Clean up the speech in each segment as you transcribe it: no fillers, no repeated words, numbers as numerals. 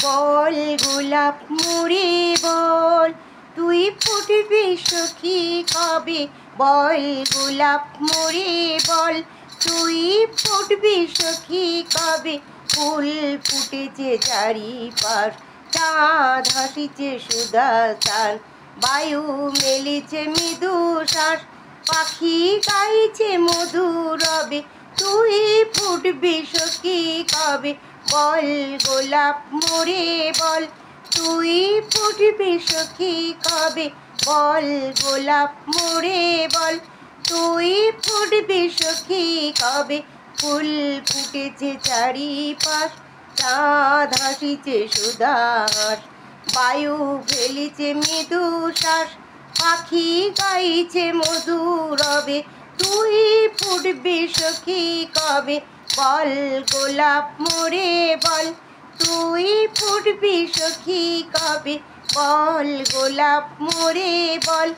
বল গোলাপ মোরে বল, তুই ফুটবি সখী কবে? বল গোলাপ মোরে বল, তুই ফুটবি সখী কবে? ফুল ফুটেছে চারিপাশ, চাঁদ হাসিছে সুধা চান, বায়ু মেলেছে মৃদু শ্বাস, পাখি গাইছে মধুর রবে, তুই ফুটবি সখী কবে? বল গোলাপ মোরে বল, তুই ফুটবি সখী কবে? বল গোলাপ মোরে বল, তুই ফুটবি সখী কবে? ফুল ফুটেছে চারিপাশ, চাঁদ হাসিছে সুধাস, বায়ু ফেলিছে মৃদু শ্বাস, পাখি গাইছে মধুর রবে, তুই ফুটবি সখী কবে? বল গোলাপ মোরে বল, তুই ফুটবি সখী কবে? বল গোলাপ মোরে বল,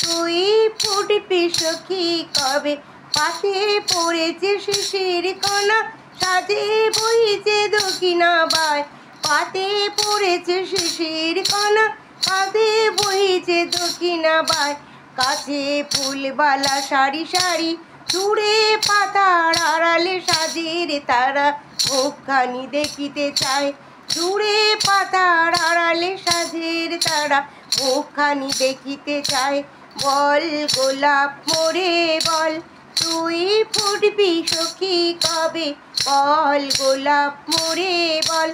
তুই ফুটবি সখী কবে? পাতে পড়েছে শিশির কণা, সাজে বইছে দক্ষিণা বাই, পাতে পড়েছে শিশির কণা, পাতে বইছে দক্ষিণা বাই, কাছে ফুলবালা সারি সারি, দূরে পাতার আড়ালে সাজের তারা, মুখখানি দেখিতে চায়, দূরে পাতার আড়ালে সাজের তারা, মুখখানি দেখিতে চায়। বল গোলাপ মোরে বল, তুই ফুটবি সখী কবে? বল গোলাপ মোরে বল,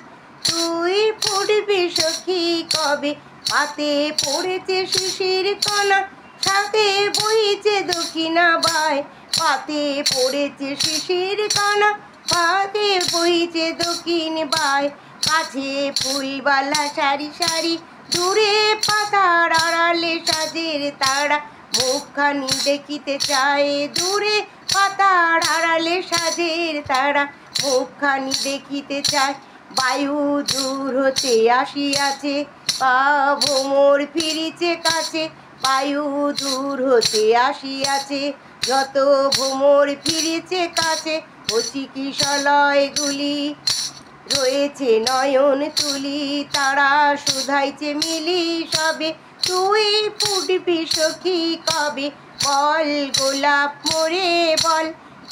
তুই ফুটবি সখী কবে? পাতে পড়েছে শিশির কণা, সাথে বইছে দক্ষিণা বাই, পাতে পড়েছে শিশির কণা, পাতে বইছে দক্ষিণ বাই, কাছে ফুলবালা সারি সারি, দূরে পাতার আড়ালে সাজের তারা, মুখখানি দেখিতে চায়, দূরে পাতার আড়ালে সাজের তারা, মুখখানি দেখিতে চায়। বায়ু দূর হতে আসিয়াছে, পা ভ্রমর ফিরিছে কাছে, বায়ু দূর হতে আসিয়াছে, যত ভ্রমর ফিরেছে কাছে, কচি কিশলয়গুলি রয়েছে নয়ন তুলি, তারা শুধাইছে মিলি সবে, তুই ফুটবি সখী কবে? বল গোলাপ মোরে বল,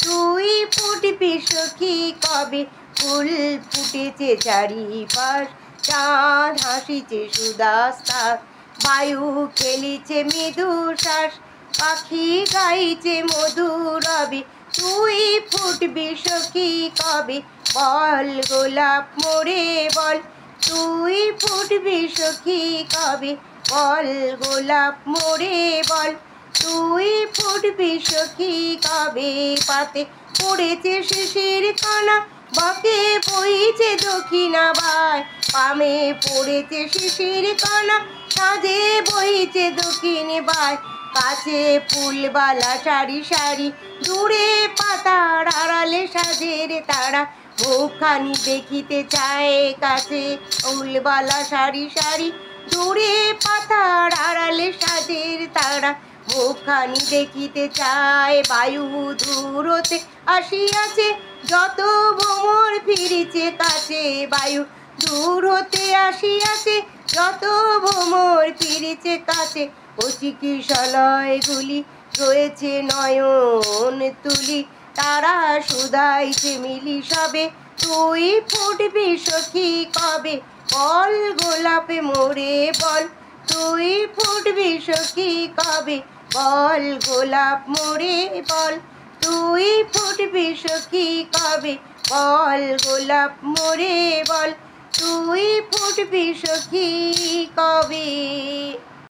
তুই ফুটবি সখী কবে? ফুল ফুটেছে চারিপাশ, চাঁদ হাসিছে সুদাস্তার, বায়ু খেলিছে মৃদু শ্বাস, পাখি গাইছে মধুর রবে, তুই ফুটবি সখী কবে? বল গোলাপ মোরে বল, তুই ফুটবি সখী কবে? বল গোলাপ মোরে বল, তুই ফুটবি সখী কবে? পাতে পড়েছে শিশির কণা, বাঁকে বইছে দক্ষিণা বাই, পামে পড়েছে শিশির কণা, সাজে বইছে দক্ষিণ বাই, কাছে ফুলবালা সারি সারি, দূরে পাতার আড়ালে সাজের তারা, মুখখানি দেখিতে চায়, কাছে ফুলবালা সারি সারি, দূরে পাতার আড়ালে সাজের তারা, মুখখানি দেখিতে চায়। বায়ু দূর হতে আসিয়াছে, যত ভ্রমর ফিরিছে কাছে, বায়ু দূর হতে আসিয়াছে, যত ভ্রমর ফিরেছে কাছে, কচি কিশলয়গুলি রয়েছে নয়ন তুলি, তারা শুধাইছে মিলি সবে, তুই ফুটবি সখী কবে? বল গোলাপে মোরে বল, তুই ফুটবি সখী কবে? বল গোলাপ মোরে বল, তুই ফুটবি সখী কবে? বল গোলাপ মোরে বল, তুই ফুটবি সখী কবে?